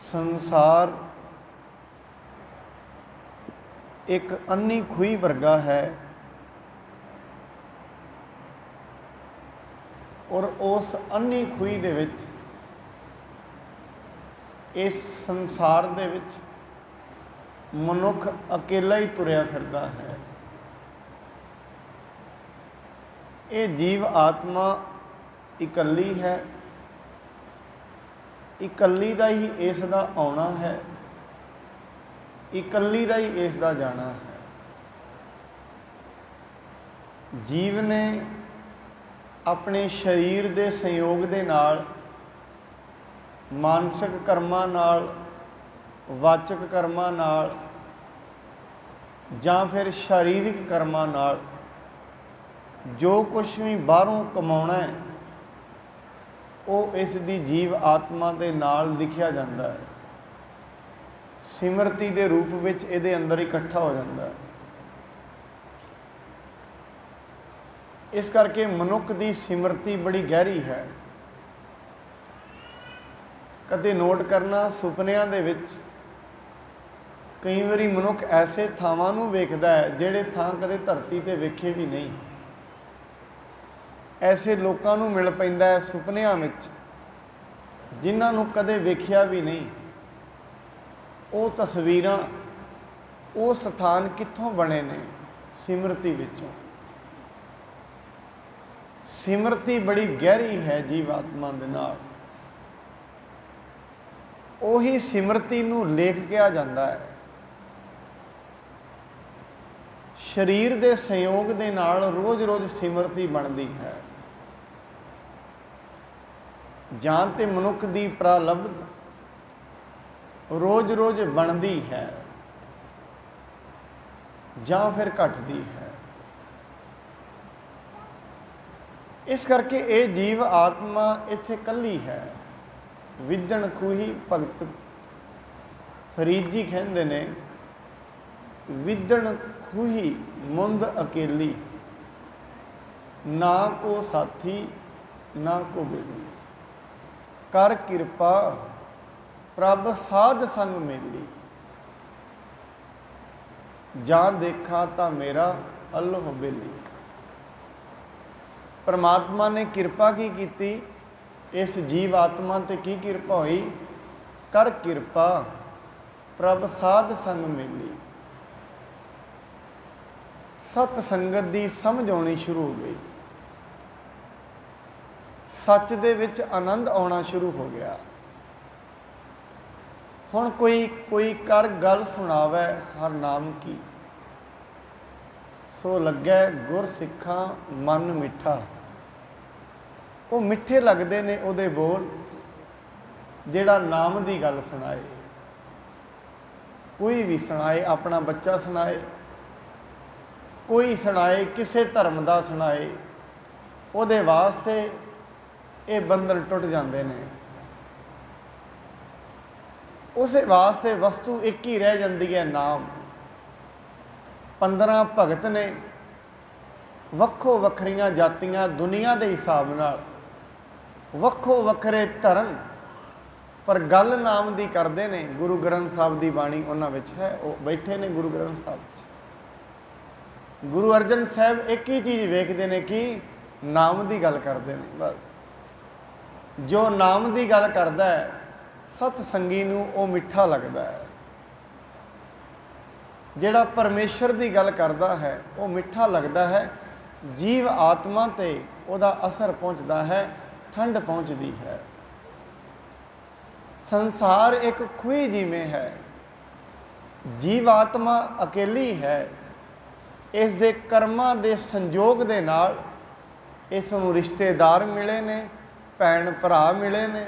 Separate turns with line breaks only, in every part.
संसार एक अन्नी खूही वर्गा है और उस अन्नी खूही दे विच इस संसार दे विच मनुख अकेला ही तुरया फिरदा है। ये जीव आत्मा इकल्ली है, इकल्ली दा ही इस दा आउणा है, इकल्ली दा ही इस दा जाना है। जीव ने अपने शरीर के संयोग दे नाल, मानसिक कर्मां नाल, वाचक कर्मां नाल जां फिर शारीरिक कर्मां नाल जो कुछ भी बाहरों कमाउणा है वो इस दी जीव आत्मा के नाल लिखिया जाता है, सिमरती के रूप में इहदे अंदर इकट्ठा हो जाता है। इस करके मनुख की सिमरती बड़ी गहरी है। कदे नोट करना, सुपनियां दे विच कई बारी मनुख ऐसे थावां नूं वेखदा है जिहड़े थां कदे धरती ते वेखे भी नहीं। ऐसे लोगों नूं मिल पैंदा है सुपनियां विच जिन्हां नूं कदे वेखिया भी नहीं। वो तस्वीरां, वो स्थान कित्थों बने ने? सिमरती विचों। सिमरती बड़ी गहरी है जीव आत्मा दे नाल। उही सिमरती नूं लेख किया जाता है। शरीर के संयोग के नाल रोज़ रोज़ सिमरती बनती है। जां ते मनुख की प्रालब्ध रोज़ रोज़ बनती है जां फिर घटती है। इस करके ये जीव आत्मा इत्थे कल्ली है। विदन खूही भगत फरीद जी कहते ने, विदन खूही मुंद अकेली, ना को साथी ना को बेली, कर किरपा प्रभ साध संग मेली, जां देखा ता मेरा अल्लाह बेली। परमात्मा ने किरपा की कीती, इस जीव आत्मा ते की किरपा हुई? कर किरपा प्रभ साध संग मेली। सत संगत की समझ आनी शुरू हो गई, सच दे विच आनंद आना शुरू हो गया। हुण कोई कोई कर गल सुनावै हर नाम की, सो लगे गुर सिखा मन मिठा। वो मिठे लगते ने उहदे बोल जिहड़ा नाम की गल सुनाए। कोई भी सुनाए, अपना बच्चा सुनाए, कोई सुनाए, किसी धर्म का सुनाए, उहदे वास्ते ये बंधन टुट जाते हैं। उस वास्ते वस्तु एक ही रह जाती है, नाम। 15 भगत ने, वक्खो वखरियां जातियां दुनिया के हिसाब नाल, वक्खो वखरे धर्म, पर गल नाम की करते हैं। गुरु ग्रंथ साहब की बाणी उन्हां विच है, वो बैठे ने गुरु ग्रंथ साहब च। गुरु अर्जन साहब एक ही चीज़ वेखते हैं कि नाम की गल करते हैं। बस जो नाम की गल करता है सतसंगी नूं वो मिठा लगता है, जिहड़ा परमेश्वर की गल करता है वो मिठा लगता है। जीव आत्मा ते उहदा असर पहुँचता है, ठंड पहुँचती है। संसार एक खूही जिमें है, जीव आत्मा अकेली है। इस दे कर्मां दे संजोग दे नाल इस नूं रिश्तेदार मिले ने, भैन भरा मिले ने,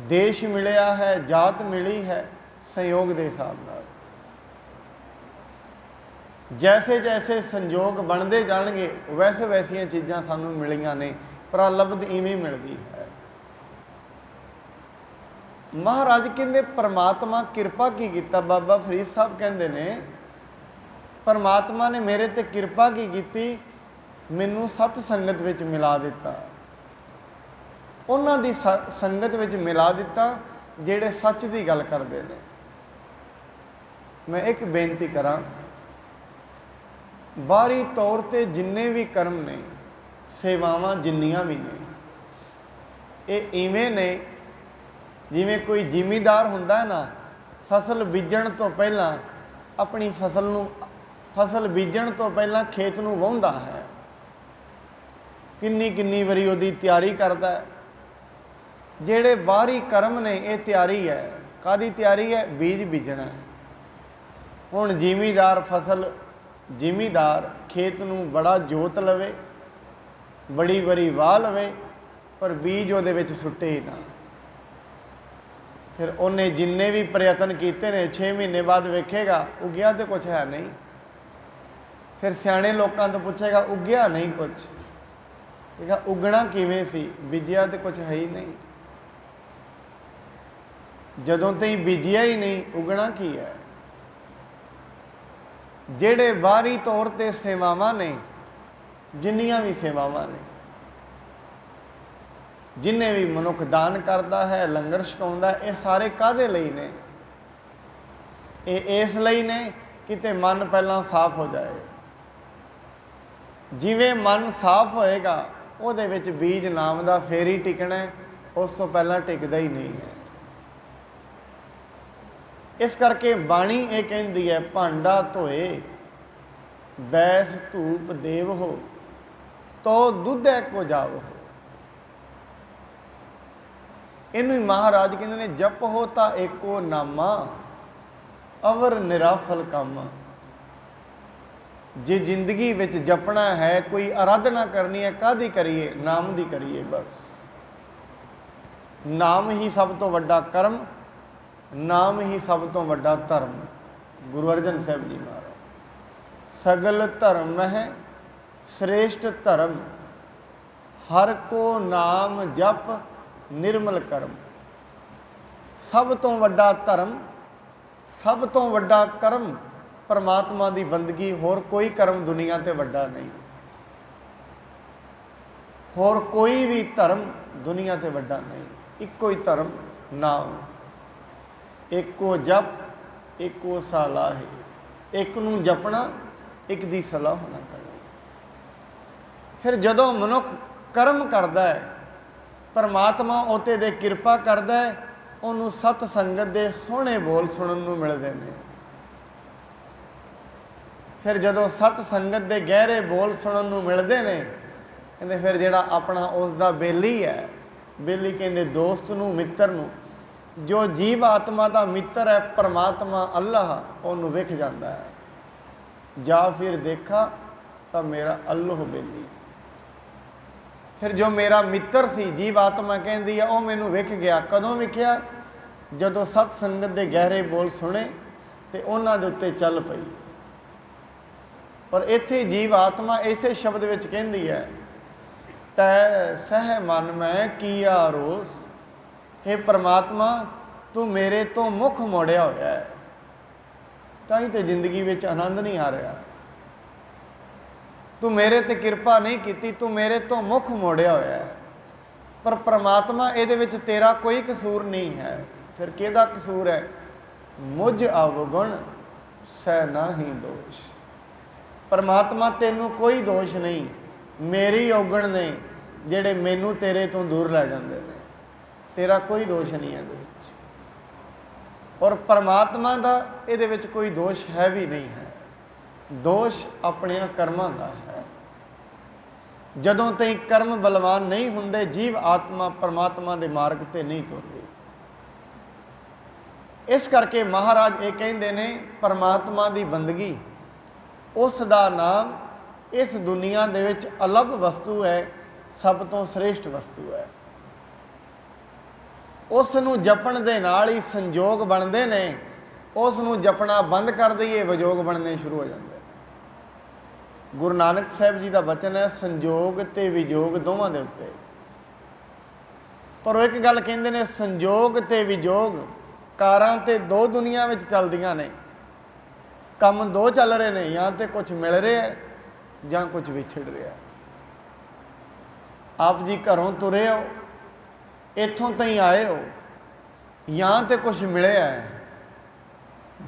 देश मिलिया है, जात मिली है, संयोग के हिसाब नाल। जैसे जैसे संयोग बनते जाणगे वैसे वैसियां चीज़ां सानूं मिलियां ने। प्रालब्ध इवें मिलती है। महाराज कहते परमात्मा किरपा की कीता। बाबा फरीद साहब कहते ने परमात्मा ने मेरे ते किरपा की कीती, मैनू सत संगत विच मिला दिता, उन्हां दी संगत विच मिला दिता ਜਿਹੜੇ ਸੱਚ ਦੀ ਗੱਲ ਕਰਦੇ ਨੇ। मैं एक बेनती करा, बाहरी तौर पर जिन्ने भी कर्म ने, सेवावां जिन्नियां भी ने, ये इवें ने जिवें कोई जिमीदार हुंदा है ना, फसल बीजण तो पहला अपनी फसल बीजण तो पहला खेत नूं वाहुंदा है, किन्नी किन्नी वारी उहदी तैयारी करदा है। जिहड़े बाहरी कर्म ने ये तैयारी है, कादी तैयारी है? बीज बीजना है। हुण जिमीदार खेत नूं बड़ा जोत लवे, बड़ी वारी वाह लवे, पर बीज उहदे विच सुट्टे ही ना। फिर उन्हें जिन्ने भी प्रयत्न किए ने 6 महीने बाद वेखेगा उगया तो कुछ है नहीं। फिर सियाणे लोगों तो पूछेगा उगया नहीं कुछ, ठीक है, उगना किवें सी? बीजिया तो कुछ है ही नहीं। जदों तई बीजिया ही नहीं, उगना की है? ਜਿਹੜੇ ਬਾਹਰੀ तौर ਤੇ सेवावां ने, जिन्नियां भी सेवावां ने, जिन्हें भी मनुख दान करता है, लंगर छकाउंदा है, ये सारे काहदे लई ने? ये इस लई ने किते मन पहला साफ हो जाए। जिवें मन साफ होएगा उहदे विच बीज नाम दा फेर ही टिकना है, उस तो पहला टिकदा ही नहीं है। इस करके बाणी ये कहती है, भांडा धोए बैस धूप देव हो, तो दुध को जाव हो। इनू महाराज कहते ने, जप हो ता एको नामा, अवर निराफल कामा। जे जिंदगी विच जपना है, कोई आराधना करनी है, काहदी करिए? नाम दी करिए बस। नाम ही सब तो वड्डा कर्म, नाम ही सब तो वड्डा धर्म। गुरु अर्जन साहब जी महाराज, सगल धर्म है श्रेष्ठ धर्म, हर को नाम जप निर्मल कर्म। सब तो वड्डा धर्म, सब तो वड्डा कर्म परमात्मा की बंदगी, होर कोई कर्म दुनिया ते वड्डा नहीं। होर कोई भी धर्म दुनिया ते वड्डा नहीं। इको ही धर्म नाम, एको जप एको सलाह, एक नूं जपना, एक दी सलाह होना करनी। फिर जदों मनुख कर्म करता है, परमात्मा उते दे किरपा करता है, उन्होंने सत संगत दे सोहणे बोल सुनन नूं मिलदे ने। फिर जदों सत संगत दे गहरे बोल सुनन नूं मिलदे ने, कहंदे फिर जिहड़ा अपना उसदा बेली है, बेली कहंदे दोस्त नूं, मित्र नूं, जो जीव आत्मा का मित्र है परमात्मा अल्लाह, उन्होंने विख जाता है। जा फिर देखा तो मेरा अल्लाह बेली। फिर जो मेरा मित्र सी, जीव आत्मा कहती है, वह मैनू विख गया। कदों विख्या? जदों सत संगत के गहरे बोल सुने तो उन्होंने दे उत्ते चल पई। और इत्थे जीव आत्मा इसे शब्द विच कहती है, तै सह मन मैं किया रोस। हे परमात्मा, तू मेरे तो मुख मोड़िया होया है, ताई तो जिंदगी विच आनंद नहीं आ रहा। तू मेरे ते कृपा नहीं की, तू मेरे तो मुख मोड़िया होया है। पर परमात्मा इहदे विच तेरा कोई कसूर नहीं है। फिर किहदा कसूर है? मुझ अवगुण सह नाही दोष। परमात्मा तेनू कोई दोष नहीं, मेरी औगण ने जिहड़े मैनू तेरे तो दूर लै जांदे ने। तेरा कोई दोष नहीं है इहदे विच, और परमात्मा का इहदे विच कोई दोष है भी नहीं है। दोष अपने कर्मां का है। जदों तई कर्म बलवान नहीं हुंदे, जीव आत्मा परमात्मा के मार्ग ते नहीं तुरदी। इस करके महाराज ये कहंदे ने, परमात्मा की बंदगी, उसका नाम इस दुनिया दे विच अलग वस्तु है, सब तो श्रेष्ठ वस्तु है। उसनूं जपण दे नाल ही संजोग बनते ने, उसनूं जपना बंद कर दईए, विजोग बनने शुरू हो जाते हैं। गुरु नानक साहब जी का वचन है, संजोग ते विजोग दोवां दे उत्ते। पर एक गल कहंदे ने, संजोग ते विजोग कारां ते दो दुनिया में चलदियां ने, काम दो चल रहे हैं, या तो कुछ मिल रहा है या कुछ विछड़ रहा है। आप जी घरों तुरे हो, इत्थों तई आए हो, ਜਾਂ तो कुछ मिलिया है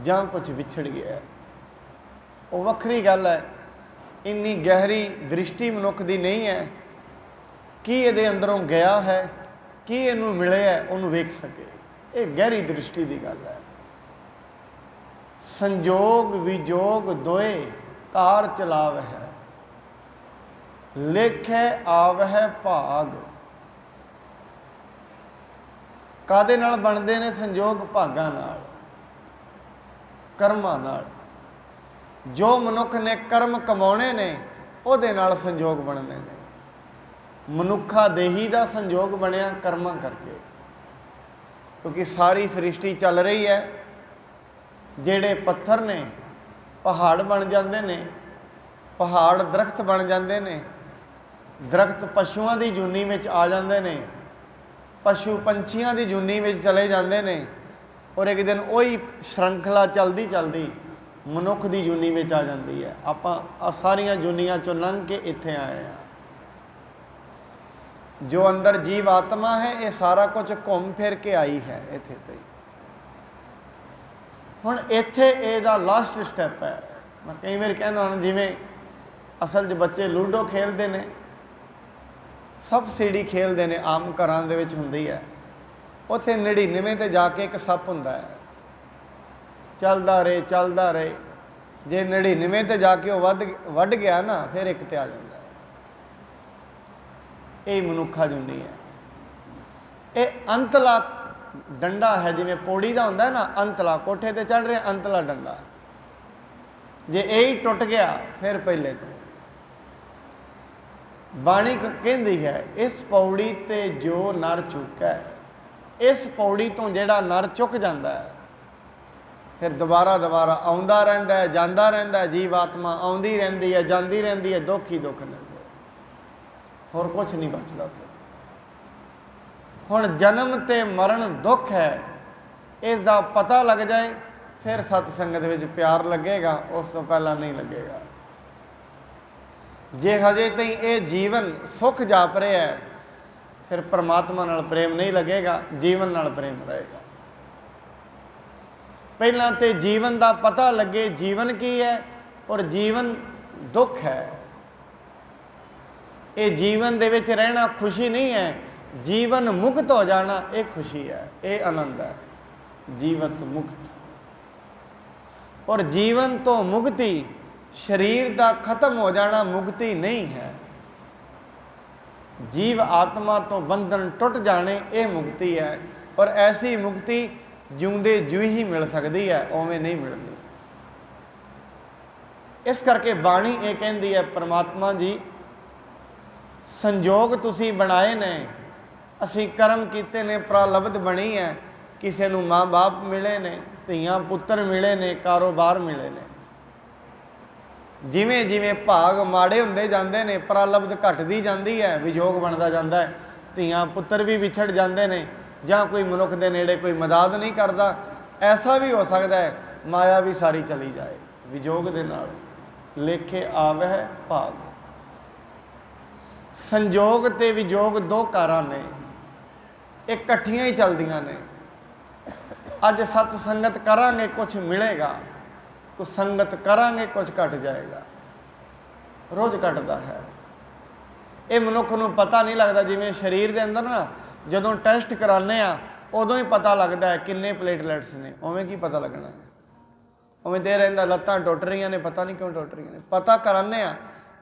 ਜਾਂ कुछ विछड़ गया है। वो वक्री गल है। इन्नी गहरी दृष्टि मनुख की नहीं है कि ये अंदरों गया है कि इनू मिले है उन्होंने वेख सके। ये गहरी दृष्टि की गल है। संजोग विजोग दोए कार चलाव है, लेखे आव है भाग। कादे नाल बनते ने संजोग? भागां नाल, कर्मां नाल। जो मनुख ने कर्म कमाने ने उहदे नाल संजोग बनने ने। मनुखा देही का संजोग बनया कर्मां करके, क्योंकि सारी सृष्टि चल रही है। जेड़े पत्थर ने पहाड़ बन जाते ने, पहाड़ दरख्त बन जाते ने, दरख्त पशुओं की जूनी में आ जाते ने, पशु पंछियों की जूनी में चले जाते हैं, और एक दिन वही श्रृंखला चलती चलती मनुख की जूनी में आ जाती है। आप सारिया जूनिया चो लंघ के इत्थे आए हैं। जो अंदर जीव आत्मा है ये सारा कुछ घूम फिर के आई है इत्थे ते। हुण इत्थे इहदा लास्ट स्टैप है। मैं कई बार कहना जिवें असल च बच्चे लूडो खेलते हैं, सप सीढ़ी खेलते हैं, आम घरां दे विच हुंदी है। उत्थे 99 ते जाके एक सप हुंदा है, चलदा रहे। जे 99 ते जाके वो वध गया ना, फिर एक ते आ जाता है। ये मनुखा जुनी है। ये अंतला डंडा है, जिवें पौड़ी का हुंदा है ना, अंतला कोठे ते चढ़ रहे अंतला डंडा। जे यही टुट गया फिर पहले तो। बाणी कहती है इस पौड़ी ते जो नर चुका है, इस पौड़ी तो जेड़ा नर चुक जाता है फिर दोबारा आउंदा रहिंदा है, जांदा रहिंदा है। जीव आत्मा आउंदी रहिंदी है, जांदी रहिंदी है, दुख ही दुख ने, होर कुछ नहीं बचता। फिर हुण जन्म ते मरण दुख है, इसका पता लग जाए फिर सतसंगत विच प्यार लगेगा, उस तो पहला नहीं लगेगा। जे हजे तई ये जीवन सुख जाप रहा है फिर परमात्मा नाल प्रेम नहीं लगेगा, जीवन नाल प्रेम रहेगा। पहला तो जीवन का पता लगे जीवन की है, और जीवन दुख है। ये जीवन दे विच रहना खुशी नहीं है, जीवन मुक्त हो जाना ये खुशी है, ये आनंद है। जीवत मुक्त, और जीवन तो मुक्ति, शरीर का खत्म हो जाना मुक्ति नहीं है। जीव आत्मा तो बंधन टुट जाने ये मुक्ति है, और ऐसी मुक्ति जिउंदे जू ही मिल सकती है, उवें नहीं मिलती। इस करके बाणी ये कहती है परमात्मा जी संजोग तुसी बनाए ने, असी कर्म किते ने, प्रालब्ध बनी है। किसी नूं माँ बाप मिले ने, धीआं पुत्तर मिले ने, कारोबार मिले ने। जिमें जिमें भाग माड़े हुंदे जांदे ने, प्रालब्ध घटदी जांदी है, विजोग बनता जाता है। धीआं पुत्तर भी विछड़ जाते हैं, जां कोई मनुख दे नेड़े कोई मदद नहीं करता। ऐसा भी हो सकता है माया भी सारी चली जाए विजोग दे नाल। लेखे आवै भाग। संजोग ते विजोग दो कारां ने, एक इकट्ठियां ही चलदियां ने। अज सतसंगत करांगे कुछ मिलेगा, कुछ संगत करांगे कुछ घट जाएगा, रोज़ घटता है। ये मनुख नूं पता नहीं लगता। जिवें शरीर के अंदर ना जदों टेस्ट कराने उदों ही पता लगता है किन्ने प्लेटलैट्स ने, उवें की पता लगना है। उवें दे रहिंदा लत्तां टुट रही ने, पता नहीं क्यों टुट रही ने। पता कराने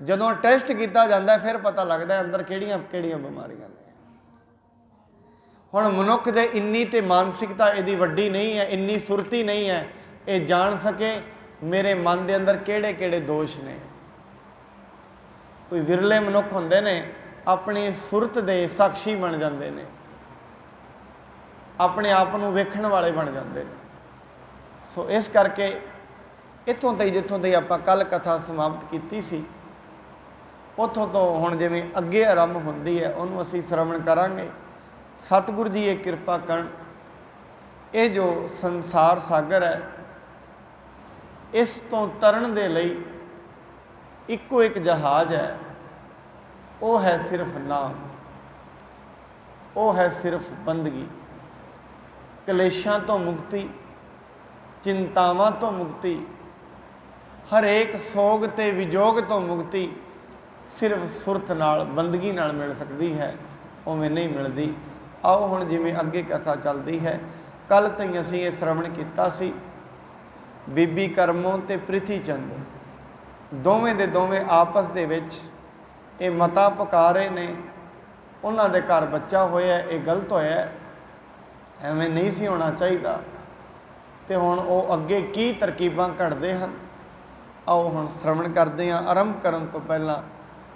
जदों टेस्ट किया जाता है फिर पता लगता है अंदर किहड़ियां किहड़ियां बीमारियां ने। हुण मनुख दे इन्नी ते मानसिकता इहदी वड्डी नहीं है, इन्नी सुरती नहीं है ये जान सके मेरे मन के अंदर किहड़े किहड़े दोष ने। कोई विरले मनुख हुंदे ने अपनी सुरत दे साक्षी बन जाते हैं, अपने आप को वेखण वाले बन जाते हैं। सो इस करके इत्थों तई जित्थों तई आपां कल कथा समाप्त की सी, उत्थों तो हुण जिवें अगे आरंभ हुंदी है उहनूं असीं श्रवण करांगे। सतगुरु जी ये किरपा करन, ये जो संसार सागर है इस तो तरन दे लई इक्को एक जहाज है, वो है सिर्फ नाम, वो है सिर्फ बंदगी। ਕਲੇਸ਼ਾਂ ਤੋਂ ਮੁਕਤੀ, ਚਿੰਤਾਵਾਂ ਤੋਂ ਮੁਕਤੀ, ਹਰੇਕ ਸੋਗ ਤੇ ਵਿਜੋਗ ਤੋਂ ਮੁਕਤੀ ਸਿਰਫ ਸੁਰਤ ਨਾਲ, ਬੰਦਗੀ ਨਾਲ ਮਿਲ ਸਕਦੀ ਹੈ, ਉਵੇਂ ਨਹੀਂ ਮਿਲਦੀ। ਆਓ ਹੁਣ ਜਿਵੇਂ ਅੱਗੇ ਕਥਾ ਚੱਲਦੀ ਹੈ, ਕੱਲ੍ਹ ਤਾਈਂ ਅਸੀਂ ਇਹ ਸ਼ਰਵਣ ਕੀਤਾ ਸੀ, ਬੀਬੀ ਕਰਮੋਂ ਤੇ ਪ੍ਰਿਥੀ ਚੰਦ ਦੋਵੇਂ ਦੇ ਦੋਵੇਂ ਆਪਸ ਦੇ ਵਿੱਚ ਇਹ ਮਤਾ ਪਕਾ ਰਹੇ ਨੇ, ਉਹਨਾਂ ਦੇ ਘਰ ਬੱਚਾ ਹੋਇਆ, ਇਹ ਗਲਤ ਹੋਇਆ, ਐਵੇਂ ਨਹੀਂ ਸੀ ਹੋਣਾ ਚਾਹੀਦਾ। ਤੇ ਹੁਣ ਉਹ ਅੱਗੇ ਕੀ ਤਰਕੀਬਾਂ ਘੜਦੇ ਹਨ, ਆਓ ਹੁਣ ਸ਼ਰਵਣ ਕਰਦੇ ਹਾਂ। ਆਰੰਭ ਕਰਨ ਤੋਂ ਪਹਿਲਾਂ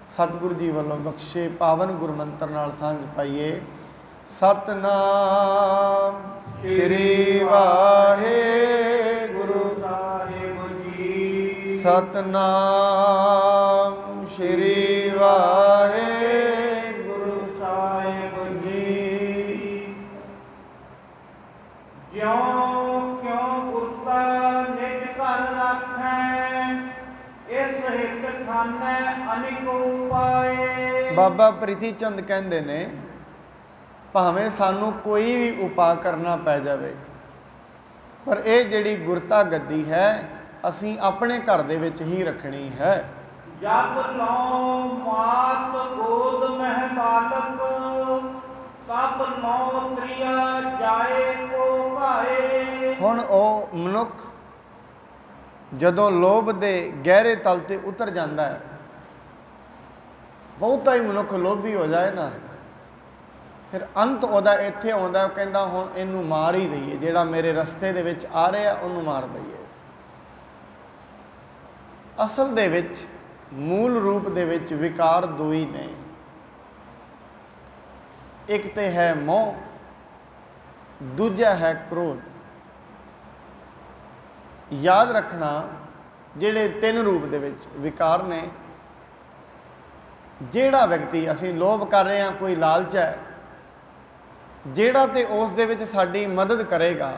ਸਤਿਗੁਰੂ ਜੀ ਵੱਲੋਂ ਬਖਸ਼ੇ ਪਾਵਨ ਗੁਰਮੰਤਰ ਨਾਲ ਸਾਂਝ ਪਾਈਏ। ਸਤਨਾਮ ਸ੍ਰੀ ਵਾਹਿਗੁਰੂ ਸਾਹਿਬ ਜੀ, ਸਤਨਾਮ ਸ੍ਰੀ ਵਾਹਿਗੁਰੂ ਸਾਹਿਬ ਜੀ।
ਜਿਉਂ ਕਿਉਂ ਗੁਰਤਾ ਨਿਜ ਘਰ ਰਾਖੈ, ਇਸ ਹਿਤ ਖਾਨੈ ਅਨੇਕ ਉਪਾਏ।
ਬਾਬਾ ਪ੍ਰਿਥੀ ਚੰਦ ਕਹਿੰਦੇ ਨੇ, ਭਾਵੇਂ ਸਾਨੂੰ ਕੋਈ ਵੀ ਉਪਾਅ ਕਰਨਾ ਪੈ ਜਾਵੇ, ਪਰ ਇਹ ਜਿਹੜੀ ਗੁਰਤਾ ਗੱਦੀ ਹੈ ਅਸੀਂ ਆਪਣੇ ਘਰ ਦੇ ਵਿੱਚ ਹੀ ਰੱਖਣੀ ਹੈ।
ਜਪ ਲਉ ਮਾਤ ਗੋਦ ਮਹਿ ਬਾਲਕ, ਸਭ ਨੌ ਤ੍ਰਿਆ ਜਾਏ ਕੋ ਭਾਏ।
ਹੁਣ ਉਹ ਮਨੁੱਖ ਜਦੋਂ ਲੋਭ ਦੇ ਗਹਿਰੇ ਤਲ ਤੇ ਉਤਰ ਜਾਂਦਾ ਹੈ, ਬਹੁਤਾ ਹੀ ਮਨੁੱਖ ਲੋਭੀ ਹੋ ਜਾਏ ਨਾ, ਫਿਰ ਅੰਤ ਉਹਦਾ ਇੱਥੇ ਆਉਂਦਾ, ਉਹ ਕਹਿੰਦਾ ਹੁਣ ਇਹਨੂੰ ਮਾਰ ਹੀ ਦਈਏ, ਜਿਹੜਾ ਮੇਰੇ ਰਸਤੇ ਦੇ ਵਿੱਚ ਆ ਰਿਹਾ ਉਹਨੂੰ ਮਾਰ ਦਈਏ। ਅਸਲ ਦੇ ਵਿੱਚ ਮੂਲ ਰੂਪ ਦੇ ਵਿੱਚ ਵਿਕਾਰ ਦੋ ਹੀ ਨੇ, ਇੱਕ ਤੇ ਹੈ ਮੋਹ, ਦੂਜਾ ਹੈ ਕ੍ਰੋਧ। ਯਾਦ ਰੱਖਣਾ, ਜਿਹੜੇ ਤਿੰਨ ਰੂਪ ਦੇ ਵਿੱਚ ਵਿਕਾਰ ਨੇ, ਜਿਹੜਾ ਵਿਅਕਤੀ, ਅਸੀਂ ਲੋਭ ਕਰ ਰਹੇ ਹਾਂ, ਕੋਈ ਲਾਲਚ ਹੈ, ਜਿਹੜਾ ਤੇ ਉਸ ਦੇ ਵਿੱਚ ਸਾਡੀ ਮਦਦ ਕਰੇਗਾ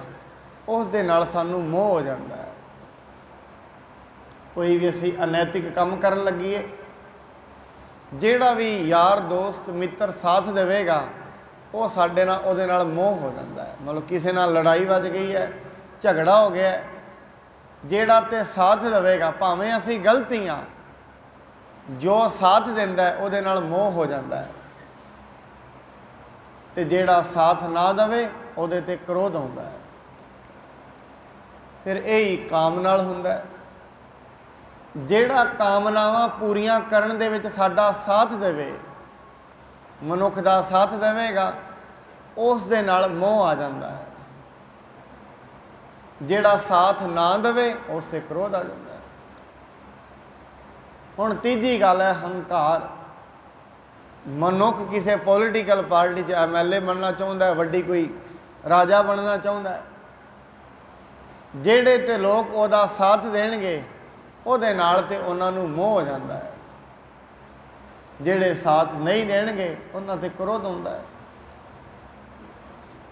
ਉਸ ਦੇ ਨਾਲ ਸਾਨੂੰ ਮੋਹ ਹੋ ਜਾਂਦਾ ਹੈ। ਕੋਈ ਵੀ ਅਸੀਂ ਅਨੈਤਿਕ ਕੰਮ ਕਰਨ ਲੱਗੀਏ, ਜਿਹੜਾ ਵੀ ਯਾਰ ਦੋਸਤ ਮਿੱਤਰ ਸਾਥ ਦੇਵੇਗਾ ਉਹ ਸਾਡੇ ਨਾਲ, ਉਹਦੇ ਨਾਲ ਮੋਹ ਹੋ ਜਾਂਦਾ ਹੈ। ਮਤਲਬ ਕਿਸੇ ਨਾਲ ਲੜਾਈ ਵੱਜ ਗਈ ਹੈ, ਝਗੜਾ ਹੋ ਗਿਆ, ਜਿਹੜਾ ਤੇ ਸਾਥ ਦੇਵੇਗਾ, ਭਾਵੇਂ ਅਸੀਂ ਗਲਤੀ ਹਾਂ, ਜੋ ਸਾਥ ਦਿੰਦਾ ਹੈ ਉਹਦੇ ਨਾਲ ਮੋਹ ਹੋ ਜਾਂਦਾ ਹੈ, ਤੇ ਜਿਹੜਾ ਸਾਥ ਨਾ ਦੇਵੇ ਉਹਦੇ ਤੇ ਕ੍ਰੋਧ ਹੁੰਦਾ ਹੈ। ਫਿਰ ਇਹ ਹੀ ਕਾਮ ਨਾਲ ਹੁੰਦਾ ਹੈ। ਜਿਹੜਾ ਕਾਮਨਾਵਾਂ ਪੂਰੀਆਂ ਕਰਨ ਦੇ ਵਿੱਚ ਸਾਡਾ ਸਾਥ ਦੇਵੇ, ਮਨੁੱਖ ਦਾ ਸਾਥ ਦੇਵੇਗਾ, ਉਸ ਦੇ ਨਾਲ ਮੋਹ ਆ ਜਾਂਦਾ ਹੈ। ਜਿਹੜਾ ਸਾਥ ਨਾ ਦੇਵੇ ਉਸ ਤੇ ਕ੍ਰੋਧ ਆ ਜਾਂਦਾ ਹੈ। ਹੁਣ ਤੀਜੀ ਗੱਲ ਹੈ ਹੰਕਾਰ। ਮਨੁੱਖ ਕਿਸੇ ਪੋਲੀਟੀਕਲ ਪਾਰਟੀ 'ਚ MLA ਬਣਨਾ ਚਾਹੁੰਦਾ ਹੈ, ਵੱਡੀ ਕੋਈ ਰਾਜਾ ਬਣਨਾ ਚਾਹੁੰਦਾ ਹੈ, ਜਿਹੜੇ ਤੇ ਲੋਕ ਉਹਦਾ ਸਾਥ ਦੇਣਗੇ ਉਹਦੇ ਨਾਲ ਤੇ ਉਹਨਾਂ ਨੂੰ ਮੋਹ ਹੋ ਜਾਂਦਾ ਹੈ, ਜਿਹੜੇ ਸਾਥ ਨਹੀਂ ਦੇਣਗੇ ਉਹਨਾਂ ਤੇ ਕ੍ਰੋਧ ਹੁੰਦਾ ਹੈ।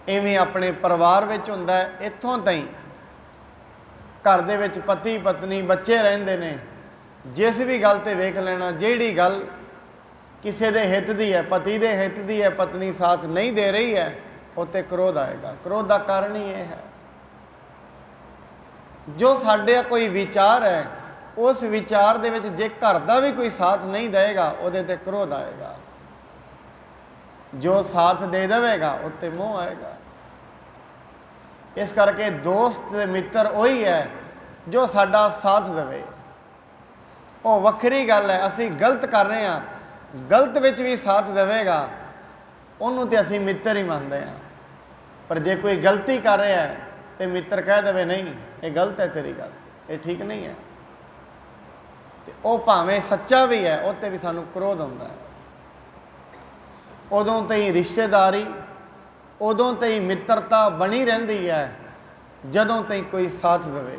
ਇਵੇਂ ਆਪਣੇ ਪਰਿਵਾਰ ਵਿੱਚ ਹੁੰਦਾ ਹੈ। ਇੱਥੋਂ ਤਾਈਂ ਘਰ ਦੇ ਵਿੱਚ ਪਤੀ ਪਤਨੀ ਬੱਚੇ ਰਹਿੰਦੇ ਨੇ, ਜਿਸ ਵੀ ਗੱਲ ਤੇ ਵੇਖ ਲੈਣਾ, ਜਿਹੜੀ ਗੱਲ ਕਿਸੇ ਦੇ ਹਿੱਤ ਦੀ ਹੈ, ਪਤੀ ਦੇ ਹਿੱਤ ਦੀ ਹੈ, ਪਤਨੀ ਸਾਥ ਨਹੀਂ ਦੇ ਰਹੀ ਹੈ, ਉੱਤੇ ਕ੍ਰੋਧ ਆਏਗਾ। ਕ੍ਰੋਧ ਦਾ ਕਾਰਨ ਹੀ ਇਹ ਹੈ, ਜੋ ਸਾਡੇ ਕੋਈ ਵਿਚਾਰ ਹੈ, ਉਸ ਵਿਚਾਰ ਦੇ ਵਿੱਚ ਜੇ ਘਰ ਦਾ ਵੀ ਕੋਈ ਸਾਥ ਨਹੀਂ ਦੇਵੇਗਾ ਉਹਦੇ ਤੇ ਕ੍ਰੋਧ ਆਏਗਾ, ਜੋ ਸਾਥ ਦੇ ਦੇਵੇਗਾ ਉੱਤੇ ਮੋਹ ਆਏਗਾ। ਇਸ ਕਰਕੇ ਦੋਸਤ ਤੇ ਮਿੱਤਰ ਉਹੀ ਹੈ ਜੋ ਸਾਡਾ ਸਾਥ ਦੇਵੇ। ਉਹ ਵੱਖਰੀ ਗੱਲ ਹੈ, ਅਸੀਂ ਗਲਤ ਕਰ ਰਹੇ ਹਾਂ, ਗਲਤ ਵਿੱਚ ਵੀ ਸਾਥ ਦੇਵੇਗਾ ਉਹਨੂੰ ਤੇ ਅਸੀਂ ਮਿੱਤਰ ਹੀ ਮੰਨਦੇ ਹਾਂ। ਪਰ ਜੇ ਕੋਈ ਗਲਤੀ ਕਰ ਰਿਹਾ ਹੈ ਤੇ ਮਿੱਤਰ ਕਹਿ ਦੇਵੇ ਨਹੀਂ ਇਹ ਗਲਤ ਹੈ ਤੇਰੀ ਗੱਲ, ਇਹ ਠੀਕ ਨਹੀਂ ਹੈ, ਤੇ ਉਹ ਭਾਵੇਂ ਸੱਚਾ ਵੀ ਹੈ, ਉਹ 'ਤੇ ਵੀ ਸਾਨੂੰ ਕ੍ਰੋਧ ਆਉਂਦਾ ਹੈ। ਉਦੋਂ ਤਾਈਂ ਰਿਸ਼ਤੇਦਾਰੀ, ਉਦੋਂ ਤਾਈਂ ਮਿੱਤਰਤਾ ਬਣੀ ਰਹਿੰਦੀ ਹੈ ਜਦੋਂ ਤਾਈਂ ਕੋਈ ਸਾਥ ਦੇਵੇ।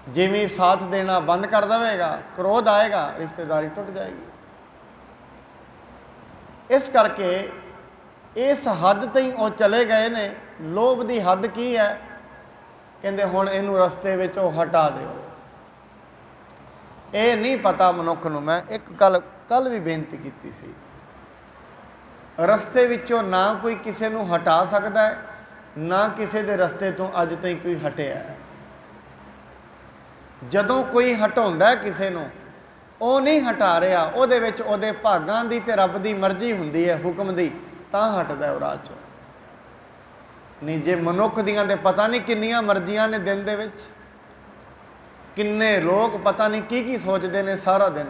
ਜਿਵੇਂ ਸਾਥ ਦੇਣਾ ਬੰਦ ਕਰ ਦੇਵੇਗਾ, ਕ੍ਰੋਧ ਆਏਗਾ, ਰਿਸ਼ਤੇਦਾਰੀ ਟੁੱਟ ਜਾਏਗੀ। ਇਸ ਕਰਕੇ ਇਸ ਹੱਦ ਤਾਈਂ ਉਹ ਚਲੇ ਗਏ ਨੇ। ਲੋਭ ਦੀ ਹੱਦ ਕੀ ਹੈ? ਕਹਿੰਦੇ ਹੁਣ ਇਹਨੂੰ ਰਸਤੇ ਵਿੱਚੋਂ ਹਟਾ ਦਿਓ। ਇਹ ਨਹੀਂ ਪਤਾ ਮਨੁੱਖ ਨੂੰ। ਮੈਂ ਇੱਕ ਕੱਲ ਵੀ ਬੇਨਤੀ ਕੀਤੀ ਸੀ, ਰਸਤੇ ਵਿੱਚੋਂ ਨਾ ਕੋਈ ਕਿਸੇ ਨੂੰ ਹਟਾ ਸਕਦਾ ਹੈ, ना किसी के रस्ते तो अज तक कोई हटिया। जदों कोई हटाउंदा किसी नूं वो नहीं हटा रहा, उहदे विच उहदे भागां दी ते रब दी मर्जी हुंदी है, हुक्म दी, तां हटदा वो राह चों। नहीं जे मनुख दियां ते पता नहीं किन्नियां मर्जियां ने दिन दे विच, किन्ने लोग पता नहीं की सोचते हैं सारा दिन।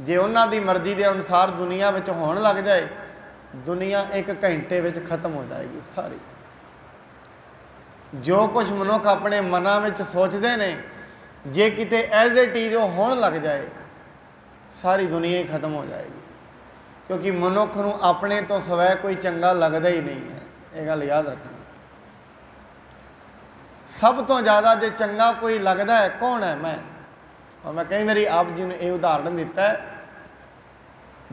जे उन्हां दी मर्जी के अनुसार दुनिया विच होण लग जाए, दुनिया एक घंटे विच खत्म हो जाएगी सारी। जो कुछ मनुख अपने मनां विच सोचते हैं, जे किते एज इट इज वो होण लग जाए, सारी दुनिया ही खत्म हो जाएगी। क्योंकि मनुख नूं अपने तो सवै कोई चंगा लगता ही नहीं है, ये गल याद रखना। सब तो ज़्यादा जे चंगा कोई लगता है कौन है? मैं कई बार आप जी ने यह उदाहरण दिता है।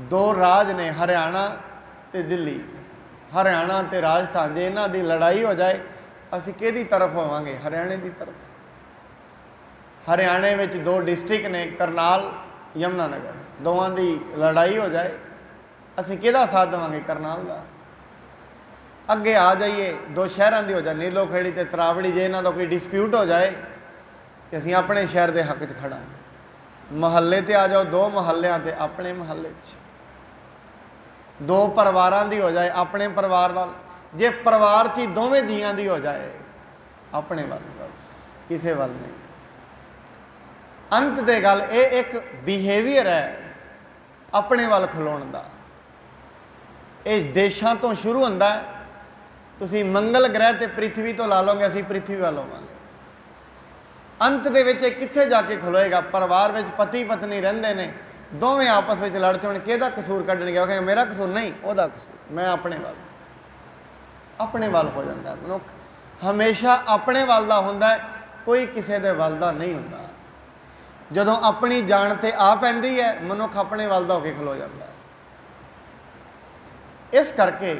दो राज ने, हरियाणा ते दिल्ली, हरियाणा ते राजस्थान, जे इन्हां दी लड़ाई हो जाए असीं किहदी तरफ होवांगे? हरियाणे की तरफ। हरियाणे में दो डिस्ट्रिक्ट ने, करनाल यमुनानगर, दोवां दी लड़ाई हो जाए असीं किहदा साथ देवांगे? करनाल का। अगे आ जाइए, दो शहरों की हो जाए, नीलो खेड़ी ते तरावड़ी, जे इन्हां दा कोई डिस्प्यूट हो जाए तो असीं अपने शहर के हक च खड़ा। महल्ले ते आ जाओ, दो महल्लियां ते अपने महल्ले च। दो परिवारां दी हो जाए, अपने परिवार वाल। जे परिवार च ही दोवें जियां दी हो जाए, अपने वाल, बस किसी वाल नहीं। अंत दे गल ये एक बिहेवियर है अपने वाल खलोण का। ये देशों तो शुरू होंदा है। तुसी मंगल ग्रह ते पृथ्वी तो ला लोगे, असीं पृथ्वी वाल होवांगे। अंत दे विच कित्थे जाके खलोएगा? परिवार में पति पत्नी रहिंदे ने, दोवें आपस में लड़ चुण किहदा कसूर कड्ढणगे? वो कहेंगे मेरा कसूर नहीं, ओहदा कसूर, मैं अपने वाल हो जाता है। मनुख हमेशा अपने वाल दा हुंदा है, कोई किसी दे वाल दा नहीं हुंदा। जदों अपनी जान ते आ पैंदी है, मनुख अपने वाल दा होके खलो जाता है। इस करके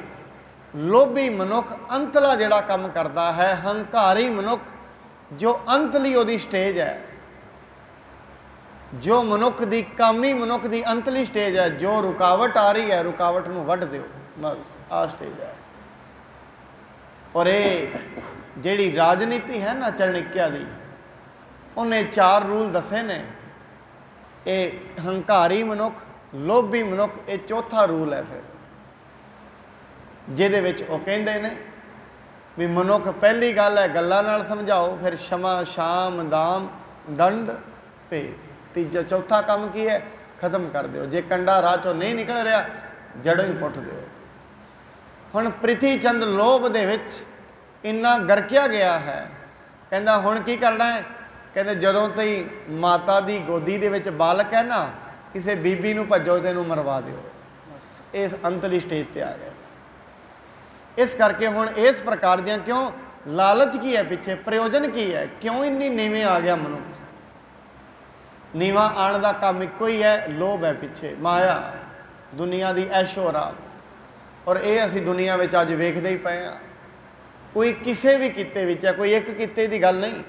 लोभी मनुख अंतला जिहड़ा काम करता है, हंकारी मनुख जो अंतली उहदी स्टेज है, जो मनुख दी कामी मनुख दी अंतली स्टेज है, जो रुकावट आ रही है रुकावट नूं वढ दिओ, बस आ स्टेज है। और ये जिहड़ी राजनीति है ना चाणक्य दी, उन्हें 4 रूल दसे ने। ये हंकारी मनुख, लोभी मनुख, ये चौथा रूल है फिर, जिहदे विच वो कहिंदे ने भी मनुख पहली गल है गल्लां नाल समझाओ, फिर क्षमा शाम दाम दंड भेद, तीजा चौथा काम की है? खत्म कर दो। जे कंडा राह चों नहीं निकल रहा, जड़ों ही पुट दो। हुण प्रिथी चंद लोभ दे विच इन्ना गरकिया गया है, कहंदा हुण की करना है? कहते जदों तई माता दी गोदी दे विच बालक है ना, किसी बीबी नूं भज्जो ते इहनूं मरवा दिओ, बस इस अंतली स्टेज ते आ गए। इस करके हुण इस प्रकार दियां क्यों? लालच की है पिछे, प्रयोजन की है? क्यों इन्नी नीवें आ गया मनुख? नीवा आण दा काम इक्को ही है, लोभ है पिछे, माया, दुनिया दी ऐशो आराम। और ये असीं दुनिया में अज वेखदे ही पए आ। कोई किसी भी किते विच है, कोई एक किते की गल नहीं।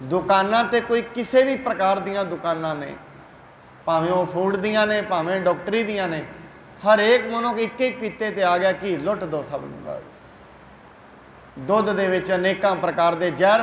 दुकानां ते कोई किसी भी प्रकार दियां दुकानां ने, भावें वो फूड दियां ने, भावें डॉक्टरी दियां ने, हर एक मनुख एक एक किते ते आ गया कि लुट दो सब नूं। बस दुध दे विच अनेकां प्रकार दे जहर